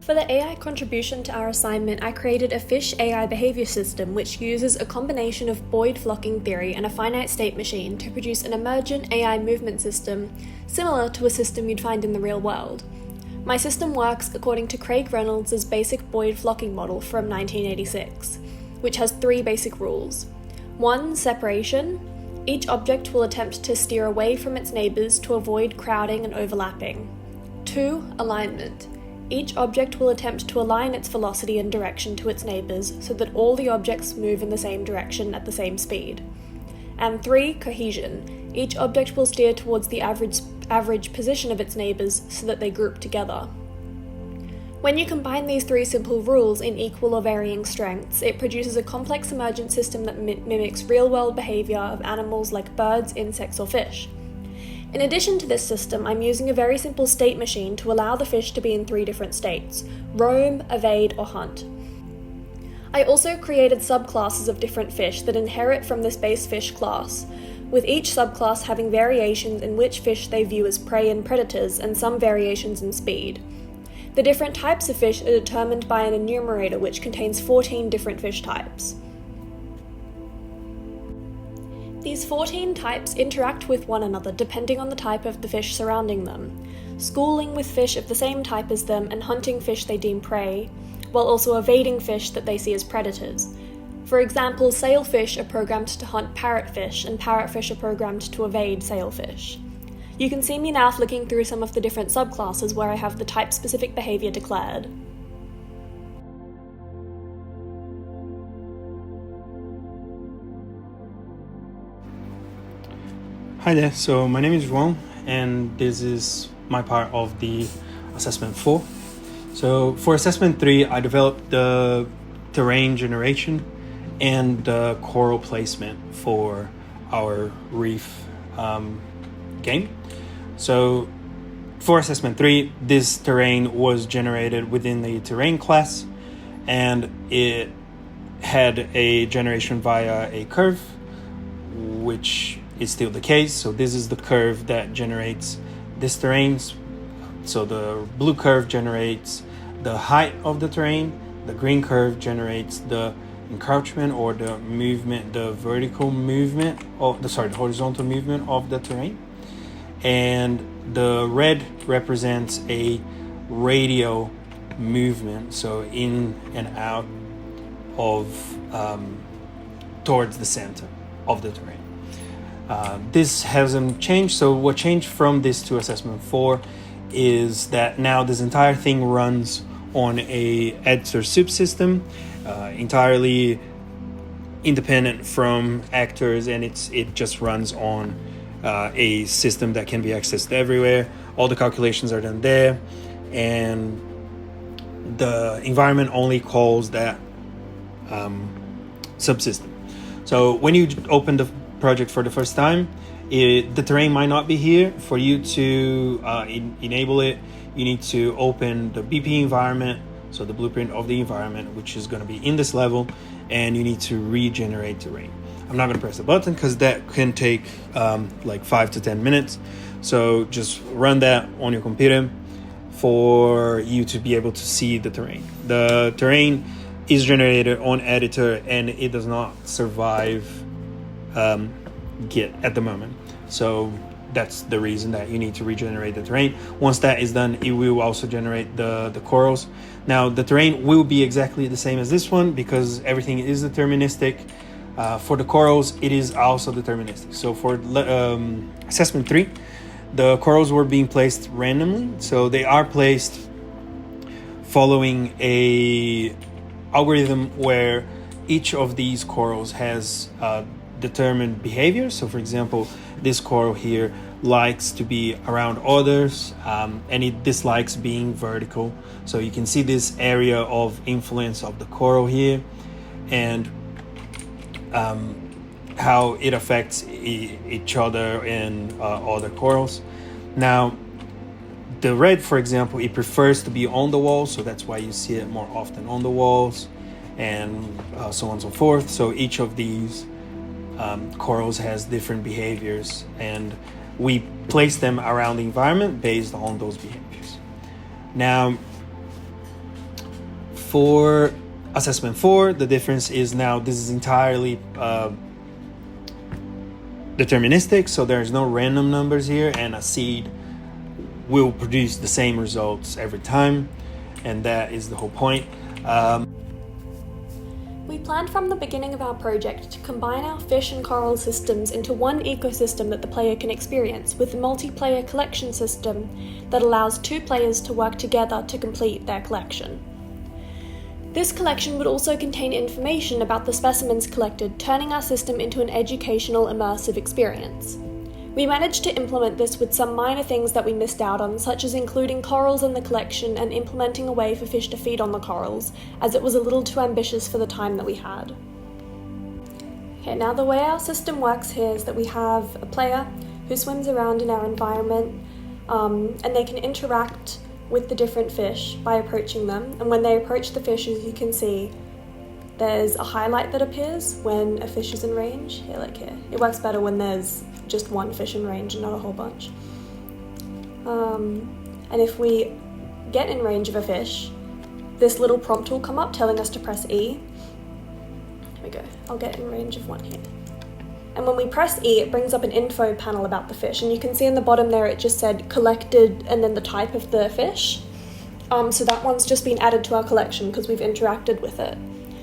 For the AI contribution to our assignment, I created a fish AI behavior system which uses a combination of Boyd flocking theory and a finite state machine to produce an emergent AI movement system similar to a system you'd find in the real world. My system works according to Craig Reynolds' basic Boyd flocking model from 1986, which has 3 basic rules. 1. Separation. Each object will attempt to steer away from its neighbours to avoid crowding and overlapping. 2. Alignment. Each object will attempt to align its velocity and direction to its neighbours so that all the objects move in the same direction at the same speed. And 3. Cohesion. Each object will steer towards the average position of its neighbours so that they group together. When you combine these 3 simple rules in equal or varying strengths, it produces a complex emergent system that mimics real-world behaviour of animals like birds, insects, or fish. In addition to this system, I'm using a very simple state machine to allow the fish to be in 3 different states: roam, evade, or hunt. I also created subclasses of different fish that inherit from this base fish class, with each subclass having variations in which fish they view as prey and predators and some variations in speed. The different types of fish are determined by an enumerator which contains 14 different fish types. These 14 types interact with one another depending on the type of the fish surrounding them, schooling with fish of the same type as them and hunting fish they deem prey, while also evading fish that they see as predators. For example, sailfish are programmed to hunt parrotfish, and parrotfish are programmed to evade sailfish. You can see me now flicking through some of the different subclasses where I have the type-specific behaviour declared. Hi there, so my name is Joao, and this is my part of the assessment 4. So for assessment 3, I developed the terrain generation and the coral placement for our Reef game. So for assessment 3, this terrain was generated within the terrain class, and it had a generation via a curve, which is still the case. So this is the curve that generates this terrain. So the blue curve generates the height of the terrain, the green curve generates the encroachment or the movement, the vertical movement, the horizontal movement of the terrain, and the red represents a radial movement, so in and out of towards the center of the terrain. This hasn't changed, so what changed from this to assessment 4 is that now this entire thing runs on a editor subsystem, entirely independent from actors, and it just runs on a system that can be accessed everywhere. All the calculations are done there, and the environment only calls that subsystem. So when you open the project for the first time, the terrain might not be here. For you to enable it, you need to open the BP environment, so the blueprint of the environment, which is going to be in this level, and you need to regenerate terrain. I'm not going to press the button because that can take like 5 to 10 minutes. So just run that on your computer for you to be able to see the terrain. The terrain is generated on editor, and it does not survive Git at the moment. So that's the reason that you need to regenerate the terrain. Once that is done, it will also generate the corals. Now the terrain will be exactly the same as this one because everything is deterministic. For the corals, it is also deterministic. So for assessment 3, the corals were being placed randomly. So they are placed following a algorithm where each of these corals has determined behavior. So for example, this coral here likes to be around others, and it dislikes being vertical. So you can see this area of influence of the coral here, and how it affects each other and other corals. Now the red, for example, it prefers to be on the walls, so that's why you see it more often on the walls, and so on and so forth. So each of these corals has different behaviors, and we place them around the environment based on those behaviors. Now, for assessment 4, the difference is now this is entirely deterministic, so there's no random numbers here, and a seed will produce the same results every time, and that is the whole point. We planned from the beginning of our project to combine our fish and coral systems into one ecosystem that the player can experience, with a multiplayer collection system that allows 2 players to work together to complete their collection. This collection would also contain information about the specimens collected, turning our system into an educational, immersive experience. We managed to implement this with some minor things that we missed out on, such as including corals in the collection and implementing a way for fish to feed on the corals, as it was a little too ambitious for the time that we had. Okay, now the way our system works here is that we have a player who swims around in our environment, and they can interact with the different fish by approaching them, and when they approach the fish, as you can see, there's a highlight that appears when a fish is in range. Here, like here. It works better when there's just one fish in range and not a whole bunch. And if we get in range of a fish, this little prompt will come up telling us to press E. Here we go. I'll get in range of one here. And when we press E, it brings up an info panel about the fish, and you can see in the bottom there it just said collected and then the type of the fish. So that one's just been added to our collection because we've interacted with it.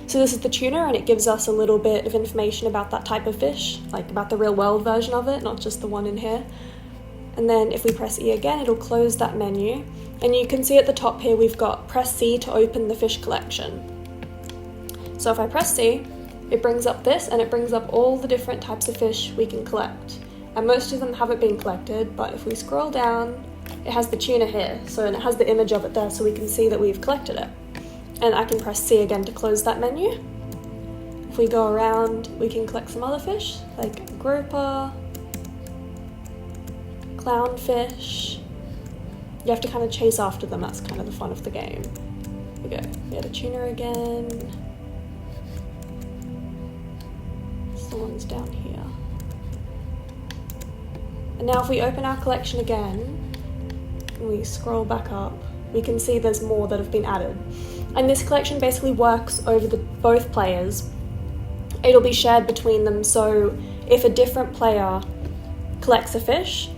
So this is the tuna, and it gives us a little bit of information about that type of fish, like about the real world version of it, not just the one in here. And then if we press E again, it'll close that menu. And you can see at the top here, we've got press C to open the fish collection. So if I press C, it brings up this, and it brings up all the different types of fish we can collect. And most of them haven't been collected, but if we scroll down, it has the tuna here, and it has the image of it there, so we can see that we've collected it. And I can press C again to close that menu. If we go around, we can collect some other fish, like grouper, clownfish. You have to kind of chase after them, that's kind of the fun of the game. Here we go, we had a tuna again. The one's down here. And now if we open our collection again, and we scroll back up, we can see there's more that have been added. And this collection basically works over both players. It'll be shared between them, so if a different player collects a fish,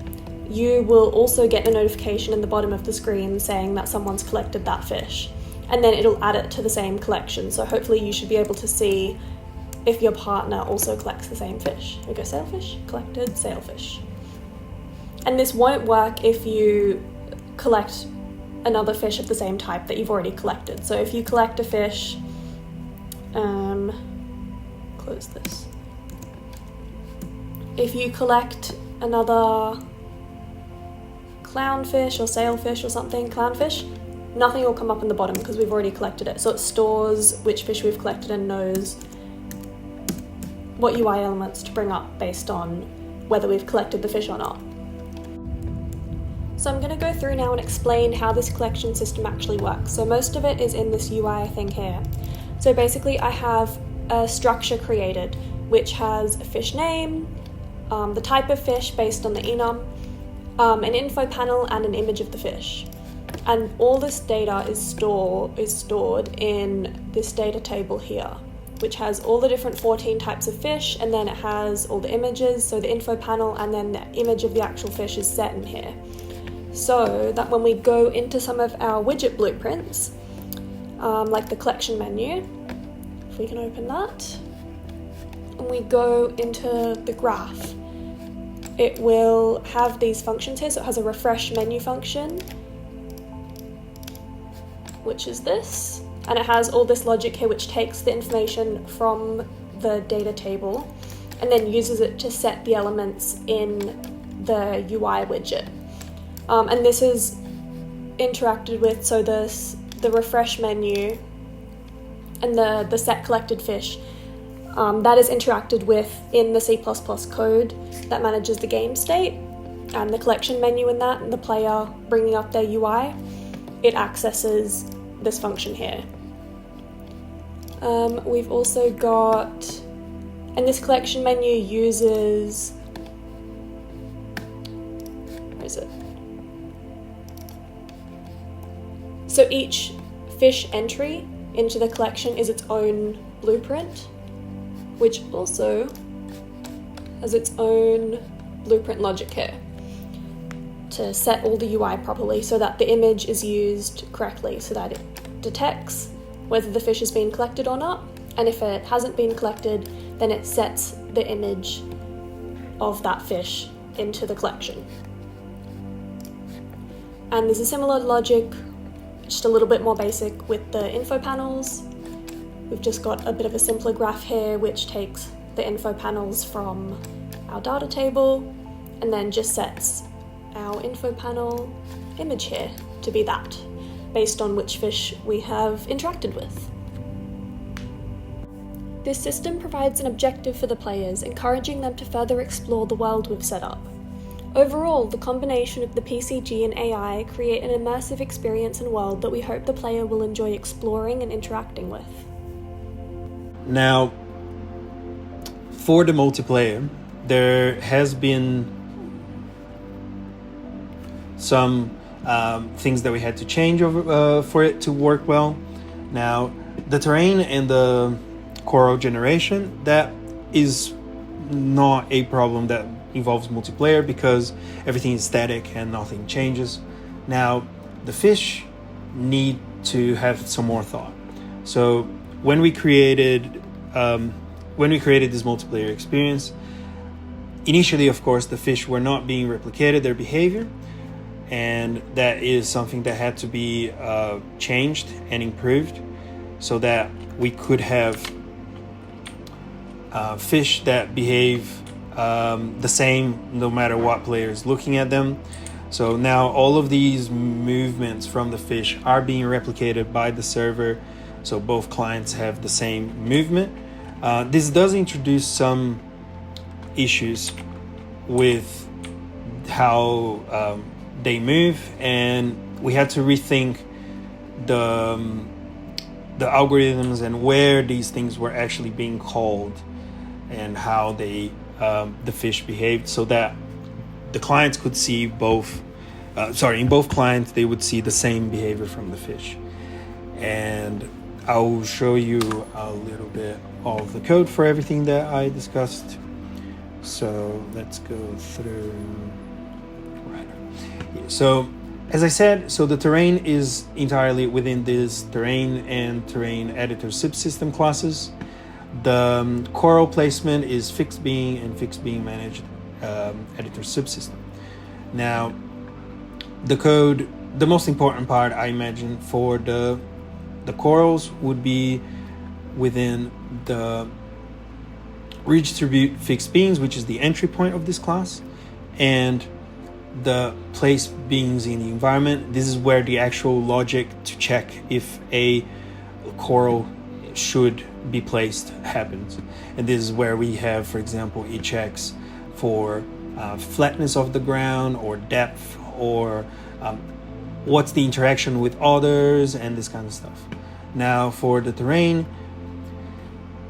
you will also get a notification in the bottom of the screen saying that someone's collected that fish. And then it'll add it to the same collection, so hopefully you should be able to see if your partner also collects the same fish. Here we go, sailfish, collected, sailfish. And this won't work if you collect another fish of the same type that you've already collected. So if you collect a fish, close this. If you collect another clownfish or sailfish or something, clownfish, nothing will come up in the bottom because we've already collected it. So it stores which fish we've collected and knows what UI elements to bring up based on whether we've collected the fish or not. So I'm going to go through now and explain how this collection system actually works. So most of it is in this UI thing here. So basically I have a structure created which has a fish name, the type of fish based on the enum, an info panel and an image of the fish. And all this data is stored in this data table here, which has all the different 14 types of fish, and then it has all the images, so the info panel and then the image of the actual fish is set in here. So that when we go into some of our widget blueprints, like the collection menu, if we can open that, and we go into the graph, it will have these functions here. So it has a refresh menu function, which is this, and it has all this logic here which takes the information from the data table and then uses it to set the elements in the UI widget. And this is interacted with, so the refresh menu and the set collected fish, that is interacted with in the C++ code that manages the game state, and the collection menu in that, and the player bringing up their UI, it accesses this function here. We've also got, and this collection menu uses, where is it? So each fish entry into the collection is its own blueprint, which also has its own blueprint logic here to set all the UI properly so that the image is used correctly, so that it detects whether the fish has been collected or not, and if it hasn't been collected, then it sets the image of that fish into the collection. And there's a similar logic, just a little bit more basic, with the info panels. We've just got a bit of a simpler graph here which takes the info panels from our data table and then just sets our info panel image here to be that, based on which fish we have interacted with. This system provides an objective for the players, encouraging them to further explore the world we've set up. Overall, the combination of the PCG and AI create an immersive experience and world that we hope the player will enjoy exploring and interacting with. Now, for the multiplayer, there has been some things that we had to change over, for it to work well. Now, the terrain and the coral generation, that is not a problem that involves multiplayer because everything is static and nothing changes. Now, the fish need to have some more thought. So when we created this multiplayer experience, initially, of course, the fish were not being replicated, their behavior, and that is something that had to be changed and improved so that we could have fish that behave the same no matter what player is looking at them. So now all of these movements from the fish are being replicated by the server, so both clients have the same movement. This does introduce some issues with how they move, and we had to rethink the algorithms and where these things were actually being called and how they the fish behaved, so that the clients could see both. In both clients, they would see the same behavior from the fish. And I'll show you a little bit of the code for everything that I discussed. So let's go through. Right. So as I said, so the terrain is entirely within this terrain and terrain editor subsystem classes. The coral placement is fixed being and fixed being managed editor subsystem. Now, the code, the most important part, I imagine, for the corals would be within the redistribute fixed beings, which is the entry point of this class, and the place beings in the environment. This is where the actual logic to check if a coral should be placed happens. And this is where we have, for example, it checks for flatness of the ground or depth or what's the interaction with others and this kind of stuff. Now for the terrain,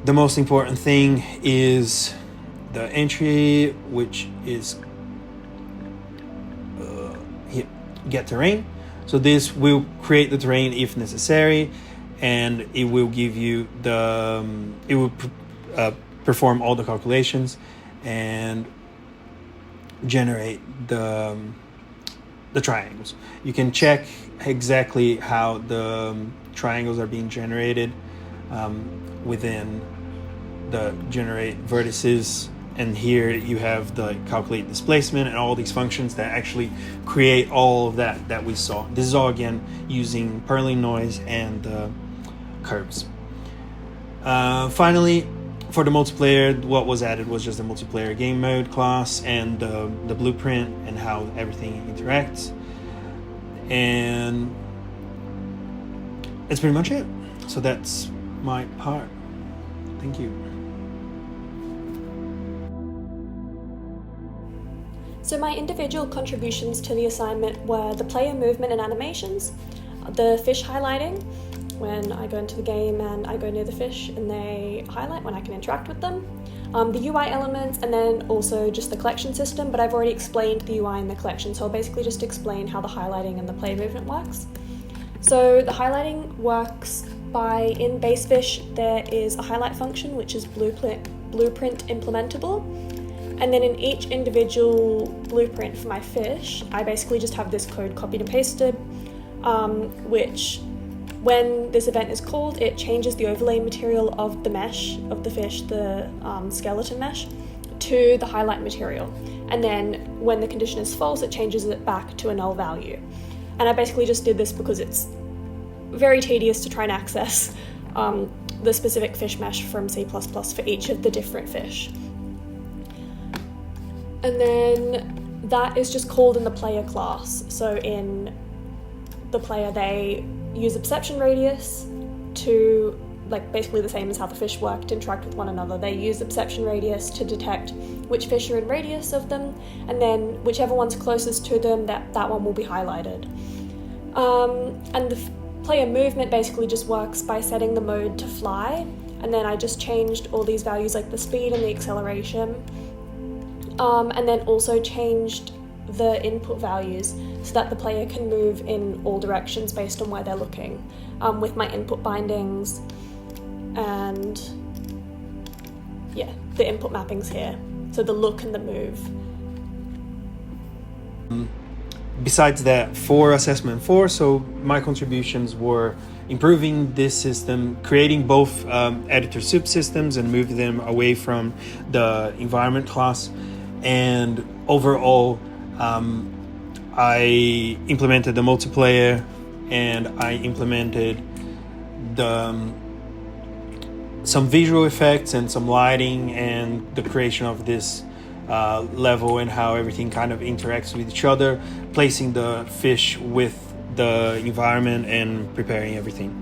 the most important thing is the entry, which is here, get terrain. So this will create the terrain if necessary, and it will give you the it will perform all the calculations and generate the triangles. You can check exactly how the triangles are being generated within the generate vertices, and here you have the calculate displacement and all these functions that actually create all of that we saw. This is all again using Perlin noise and curves. Finally, for the multiplayer, what was added was just the multiplayer game mode class and the blueprint and how everything interacts. And that's pretty much it. So that's my part. Thank you. So my individual contributions to the assignment were the player movement and animations, the fish highlighting, when I go into the game and I go near the fish and they highlight when I can interact with them, the UI elements, and then also just the collection system, but I've already explained the UI and the collection, so I'll basically just explain how the highlighting and the player movement works. So the highlighting works in base fish there is a highlight function which is blueprint implementable, and then in each individual blueprint for my fish I basically just have this code copied and pasted, which when this event is called it changes the overlay material of the mesh of the fish, the skeleton mesh, to the highlight material, and then when the condition is false it changes it back to a null value. And I basically just did this because it's very tedious to try and access the specific fish mesh from C++ for each of the different fish. And then that is just called in the player class. So in the player they use a perception radius to, like basically the same as how the fish work to interact with one another. They use the perception radius to detect which fish are in radius of them, and then whichever one's closest to them, that one will be highlighted. And the player movement basically just works by setting the mode to fly, and then I just changed all these values like the speed and the acceleration, and then also changed the input values so that the player can move in all directions based on where they're looking, with my input bindings and the input mappings here, so the look and the move. Besides that, for assessment 4, so my contributions were improving this system, creating both editor subsystems and moving them away from the environment class, and overall I implemented the multiplayer, and I implemented some visual effects and some lighting and the creation of this level and how everything kind of interacts with each other, placing the fish with the environment and preparing everything.